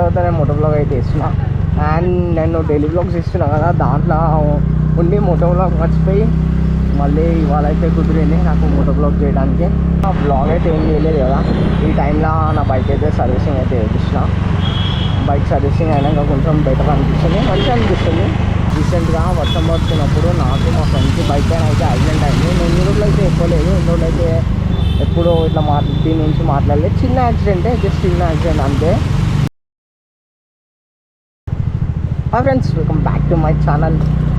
తర్వాత నేను Moto blog అయితే ఇస్తున్నా. అండ్ నేను డైలీ బ్లాగ్స్ ఇస్తున్నా కదా, దాంట్లో ఉండి మోటో బ్లాగ్ మర్చిపోయి మళ్ళీ ఇవాళ అయితే కుదిరింది నాకు మోటో బ్లాగ్ చేయడానికి. ఆ బ్లాగ్ అయితే ఏం చేయలేదు కదా. ఈ టైంలో నా బైక్ అయితే సర్వీసింగ్ అయితే చేసిన. బైక్ సర్వీసింగ్ అయినాక కొంచెం బెటర్ అనిపిస్తుంది, మంచిగా అనిపిస్తుంది. రీసెంట్గా వర్షం పడుతున్నప్పుడు నాకు మా ఫ్రెండ్కి బైక్ పైన అయితే యాక్సిడెంట్ అయింది. నేను ఈ రోజులు అయితే ఎక్కువలేదు, ఈ రోజులు అయితే ఎప్పుడో ఇట్లా దీని నుంచి మాట్లాడలేదు. చిన్న యాక్సిడెంటే, జస్ట్ చిన్న యాక్సిడెంట్ అంతే. Hi friends, welcome back to my channel.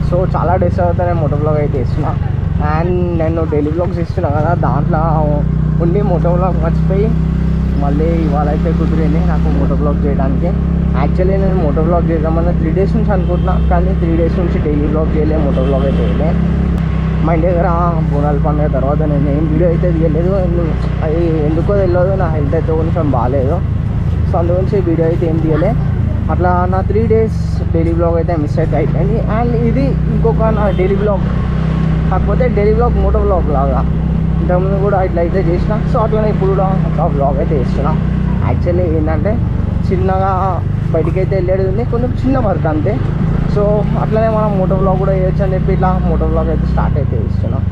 So చాలా డేస్ అవుతా నేను మోటో బ్లాగ్ అయితే ఇస్తున్నా. అండ్ నేను డైలీ బ్లాగ్స్ ఇస్తున్నా కదా, దాంట్లో ఉండి మోటో బ్లాగ్ మర్చిపోయి మళ్ళీ ఇవాళ అయితే కుదిరింది నాకు మోటో బ్లాగ్ చేయడానికి. యాక్చువల్లీ నేను మోటో బ్లాగ్ చేద్దామన్నా 3 days నుంచి అనుకుంటున్నా, కానీ 3 days నుంచి డైలీ బ్లాగ్ చేయలే, మోటో బ్లాగ్ అయితే వేయలే. మా ఇంటి దగ్గర బోనాల పండుగ తర్వాత నేను ఏం వీడియో అయితే తీయలేదు. అది ఎందుకో తెలియదు, నా హెల్త్ అయితే కొంచెం బాగాలేదు. సో అందుగురించి వీడియో అయితే ఏం తీయలే. అట్లా నా 3 days డైలీ బ్లాగ్ అయితే మిస్ అయితే అయిపోయింది. అండ్ ఇది ఇంకొక నా డైలీ బ్లాగ్, కాకపోతే డైలీ బ్లాగ్ మోటో బ్లాగ్ లాగా. ఇంతకుముందు కూడా ఇట్లా అయితే చేసిన, సో అట్లనే ఇప్పుడు కూడా ఒక బ్లాగ్ అయితే చేస్తున్నా. యాక్చువల్లీ ఏంటంటే చిన్నగా బయటికి అయితే వెళ్ళేది ఉంది, కొంచెం చిన్న వర్క్ అంతే. సో అట్లనే మనం మోటో బ్లాగ్ కూడా చేయొచ్చు అని చెప్పి ఇట్లా మోటో బ్లాగ్ అయితే స్టార్ట్ అయితే చేస్తున్నాం.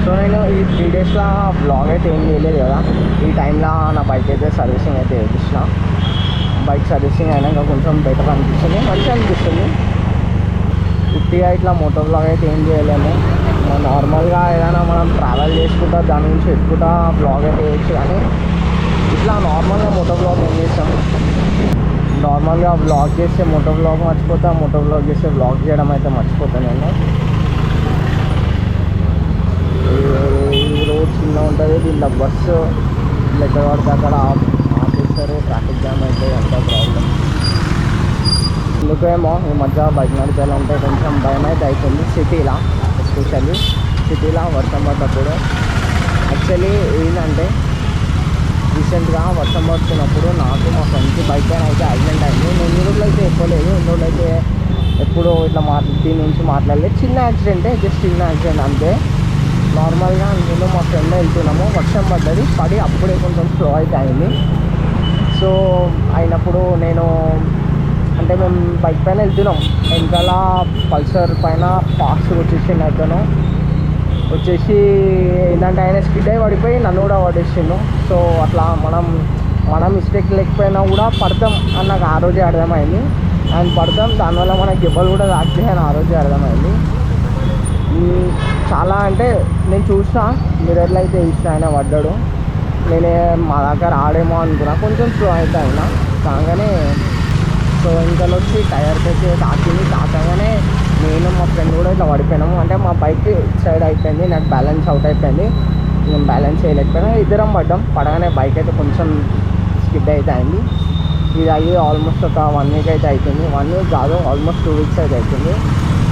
సో నేను ఈ 3 daysలో బ్లాగ్ అయితే ఏం చేయలేదు కదా. ఈ టైంలో నా బైక్ అయితే సర్వీసింగ్ అయితే చేసిన. బైక్ సర్వీసింగ్ అయినాక కొంచెం బెటర్ అనిపిస్తుంది, మంచిగా అనిపిస్తుంది. ఉట్టిగా ఇట్లా మోటో బ్లాగ్ అయితే ఏం చేయలేము. నార్మల్గా ఏదైనా మనం ట్రావెల్ చేసుకుంటా దాని నుంచి ఎక్కువ బ్లాగ్ అయితే చేయొచ్చు, కానీ ఇట్లా నార్మల్గా మోటో బ్లాగ్ ఏం చేస్తాం. నార్మల్గా బ్లాగ్ చేస్తే మోటో బ్లాగ్ మర్చిపోతా, మోటో బ్లాగ్ చేస్తే బ్లాగ్ చేయడం అయితే మర్చిపోతాను నేను. ఈ రోడ్ చిన్న ఉంటుంది, దీంట్లో బస్సు ఎక్కడ పడితే అక్కడ ఆపేస్తారు, ట్రాఫిక్ జామ్ అయితే అంత ప్రాబ్లం. ఎందుకేమో ఈ మధ్య బైక్ నడిపాలంటే కొంచెం భయం అయితే అవుతుంది సిటీలో, ఎస్పెషల్లీ సిటీలో వర్షం పడ్డప్పుడు. యాక్చువల్లీ ఏంటంటే రీసెంట్గా వర్షం పడుతున్నప్పుడు నాకు మా ఫ్రెండ్కి బైక్ పైన అయితే యాక్సిడెంట్ అయింది. నేను ఈ రోజులు అయితే ఎక్కువలేదు, ఈ రోజులు అయితే ఎప్పుడో ఇట్లా దీని నుంచి మాట్లాడలేదు. చిన్న యాక్సిడెంటే, జస్ట్ చిన్న యాక్సిడెంట్ అంతే. నార్మల్గా నేను మా ఫ్రెండ్ వెళ్తున్నాము, వర్షం పడి అప్పుడే కొంచెం స్లో అయితే అయింది. సో అయినప్పుడు నేను అంటే మేము బైక్ పైన వెళ్తున్నాం, వెనకాల పల్సర్ పైన ఫాస్ట్ వచ్చేసిండు అతను. వచ్చేసి ఏంటంటే ఆయన స్కిడ్ అయి పడిపోయి నన్ను కూడా పడేసిండు. సో అట్లా మన మిస్టేక్ లేకపోయినా కూడా పడతాం అని నాకు ఆ రోజే అర్థమైంది. అండ్ పడతాం, దానివల్ల మనకి దెబ్బలు కూడా తాకుతాయి అని ఆ రోజే అర్థమైంది. చాలా అంటే నేను చూసిన మిర్రర్లో అయితే చూసిన ఆయన పడ్డాడు. నేనే మా దగ్గర ఆడేమో అనుకున్నా, కొంచెం స్లో అయితే అయినా కాగానే. సో ఇంకా వచ్చి టైర్కి అయితే తాకగానే నేను మా ఫ్రెండ్ కూడా ఇట్లా పడిపోయినాము. అంటే మా బైక్ సైడ్ అయిపోయింది, నాకు బ్యాలెన్స్ అవుట్ అయిపోయింది, నేను బ్యాలెన్స్ చేయలేకపోయినా. ఇద్దరం పడగానే బైక్ అయితే కొంచెం స్కిడ్ అయితే అయింది. ఇది అయ్యి ఆల్మోస్ట్ ఒక 1 week అయితే అవుతుంది. 1 week కాదు, ఆల్మోస్ట్ 2 weeks అయితే అవుతుంది.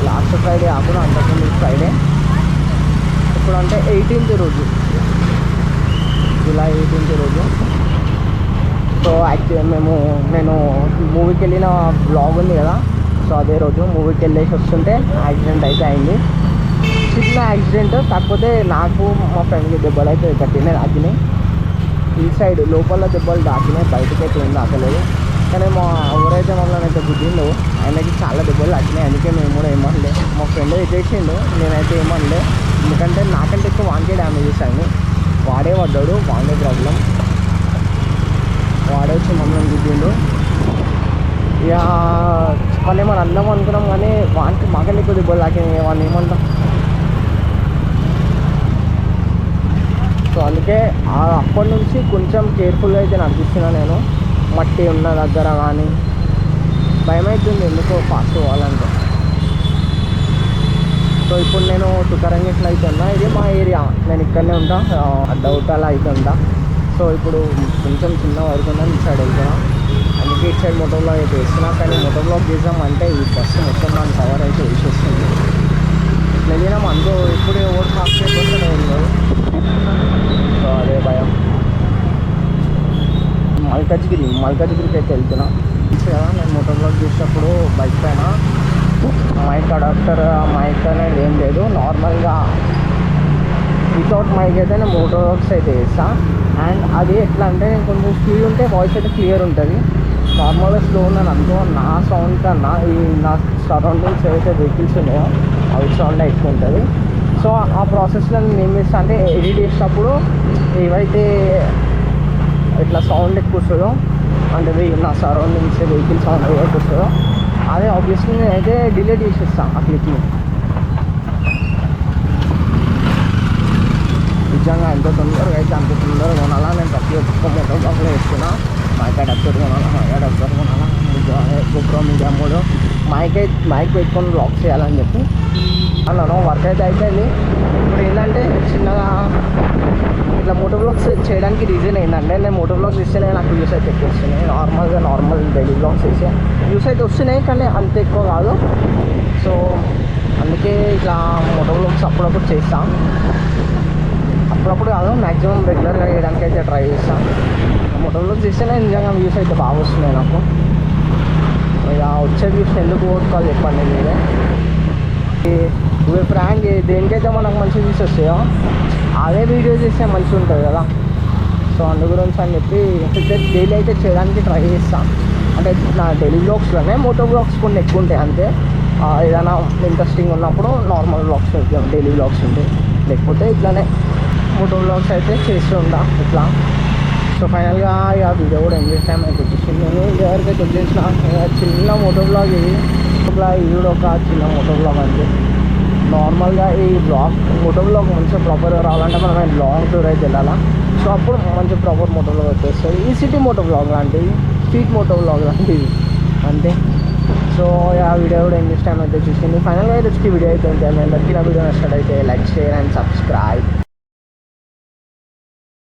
లాస్ట్ ఫ్రైడే కాకుండా అంతకుముందు ఫ్రైడే, ఇప్పుడు అంటే 18th రోజు, జూలై 18th రోజు. సో యాక్చువల్లీ నేను మూవీకి వెళ్ళిన బ్లాగ్ ఉంది కదా, సో అదే రోజు మూవీకి వెళ్ళేసి వస్తుంటే యాక్సిడెంట్ అయితే అయింది. చిన్న యాక్సిడెంట్, కాకపోతే నాకు మా ఫ్రెండ్కి దెబ్బలు అయితే తాకినాయి. ఈ సైడ్ లోపల దెబ్బలు తాకినాయి, బయటకి అయితే ఏం తాకలేదు. కానీ మా ఎవరైతే మమ్మల్ని అయితే గుద్దిందో ఆయనకి చాలా దెబ్బలు తాకినాయి. అందుకే మేము కూడా ఏమనలే, మా ఫ్రెండ్ చేసిండు, నేనైతే ఏమనలే. ఎందుకంటే నాకంటే ఎక్కువ వానికే డ్యామేజెస్ అయింది. వాడే పడ్డాడు, వాడే ప్రాబ్లం, వాడే వచ్చి మమ్మల్ని గుద్దిండు. ఇక మళ్ళీ మనం అందం అనుకున్నాం, కానీ వానికి మాకంటే ఎక్కువ దెబ్బలు తాకినాయి, వాడిని ఏమంటాం. సో అందుకే అప్పటి నుంచి కొంచెం కేర్ఫుల్గా అయితే నడిపిస్తున్నా నేను. మట్టి ఉన్న దగ్గర కానీ భయం అవుతుంది ఎందుకో ఫాస్ట్ పోవాలంటే. సో ఇప్పుడు నేను తుకారంగిట్లో అయితే ఉన్నా, ఇది మా ఏరియా, నేను ఇక్కడనే ఉంటా, డౌటాలో అయితే ఉంటా. సో ఇప్పుడు కొంచెం చిన్న వరకు ఉందని ఈ సైడ్ వెళ్తున్నా, అందుకే ఇటు సైడ్ మోటో బ్లాగ్ అయితే వేస్తున్నా. కానీ మోటో బ్లాగ్ చేద్దామంటే ఈ బస్సు మొత్తం దాని కవర్ అయితే వేసేస్తుంది. వెళ్ళినాం అందులో ఇప్పుడు ఎవరు ఫాస్ట్ అయిపోతుందో ఉండదు. సో అదే భయం. మల్కాజ్గిరికి అయితే వెళ్తున్నా కదా. నేను మోటో బ్లాగ్ చేసేటప్పుడు బైక్ పైన మైక్ అడాప్టర్, మైక్ అనేది ఏం లేదు, నార్మల్గా వితౌట్ మైక్ అయితే నేను మోటో బ్లాగ్స్ అయితే చేస్తాను. అండ్ అది ఎట్లా అంటే కొంచెం స్పీడ్ ఉంటే వాయిస్ అయితే క్లియర్ ఉంటుంది. నార్మల్గా స్లో ఉందని అనుకో, నా సౌండ్ కన్నా ఈ నా సరౌండింగ్స్ ఏవైతే వెహికల్స్ ఉన్నాయో అవి సౌండ్ ఎక్కువ ఉంటుంది. సో ఆ ప్రాసెస్లో నేను ఏం చేస్తాను అంటే ఎడిట్ చేసేటప్పుడు ఏవైతే ఇట్లా సౌండ్ ఎక్కువ వస్తుందో అంటే నా సరౌండింగ్స్ వెహికల్ సౌండ్ ఏవైతే వస్తుందో అదే ఆబ్వియస్లీ నేనైతే డిలీట్ చేసేస్తాను ఆ క్లిప్ని. నిజంగా ఎంత తొందరగా అయితే అంత తొందరగా కొనాలా. నేను ప్రతి ఒక్క మోటో బ్లాగ్లో వేస్తున్నా మైక్ అడాప్టర్ కొనాలా, మైక్ అడాప్టర్ కొనాలా, గోప్రో మీడియా మోడ్ మైక్ పెట్టుకొని బ్లాగ్ చేయాలని చెప్పి అన్నాను. వర్క్ అయితే అయిపోయింది. ఇప్పుడు ఏంటంటే చిన్నగా ఇట్లా మోటో బ్లాగ్స్ చేయడానికి రీజన్ ఏంటంటే నేను మోటో బ్లాగ్స్ ఇస్తేనే నాకు వ్యూస్ అయితే ఎక్కువ వస్తున్నాయి. నార్మల్ డైలీ బ్లాగ్స్ వేసే వ్యూస్ అయితే వస్తున్నాయి కానీ అంత ఎక్కువ కాదు. సో అందుకే ఇట్లా మోటో బ్లాగ్స్ అప్పుడప్పుడు చేస్తాను. అప్పుడప్పుడు కాదు, మ్యాక్సిమం రెగ్యులర్గా చేయడానికి అయితే ట్రై చేస్తాను. మోటో బ్లాగ్స్ చేస్తేనే నిజంగా వ్యూస్ అయితే బాగా వస్తున్నాయి నాకు. ఇక వచ్చే వ్యూస్ ఎందుకు ఓట్టుకోవాలి చెప్పండి మీరే. ఇవి ఫ్రాంక్ దేనికైతే మనకు మంచి వ్యూస్ వస్తాయో అదే వీడియో చేస్తే మంచిగా ఉంటుంది కదా. సో అందు గురించి అని చెప్పి డైలీ అయితే చేయడానికి ట్రై చేస్తాను. అంటే నా డైలీ బ్లాగ్స్లోనే మోటో బ్లాగ్స్ కొన్ని ఎక్కువ ఉంటాయి అంతే. ఏదైనా ఇంట్రెస్టింగ్ ఉన్నప్పుడు నార్మల్ బ్లాగ్స్ డైలీ బ్లాగ్స్ ఉంటాయి, లేకపోతే ఇట్లానే మోటో బ్లాగ్స్ అయితే చేస్తూ ఉంటా ఇట్లా. సో ఫైనల్గా ఇక వీడియో కూడా ఎంజాయ్ టైం అయితే వచ్చేసింది. నేను ఎవరికైతే వచ్చేసిన చిన్న మోటో బ్లాగ్ ఇది కూడా ఒక చిన్న మోటో బ్లాగ్ అంతే. నార్మల్గా ఈ మోటో బ్లాగ్ మంచిగా ప్రాపర్గా రావాలంటే మనం లాంగ్ టూర్ అయితే వెళ్ళాలా. సో అప్పుడు మంచి ప్రాపర్ మోటో బ్లాగ్ వచ్చేస్తుంది. ఈ సిటీ మోటో బ్లాగ్ లాంటివి, స్ట్రీట్ మోటో బ్లాగ్ లాంటివి అంతే. సో ఆ వీడియో కూడా ఎంజాయ్ టైం అయితే చూసింది. ఫైనల్గా అయితే వచ్చి వీడియో అయితే ఉంటాయి. మీ అందరికీ నా వీడియో నచ్చినట్టయితే లైక్, షేర్ అండ్ సబ్స్క్రైబ్.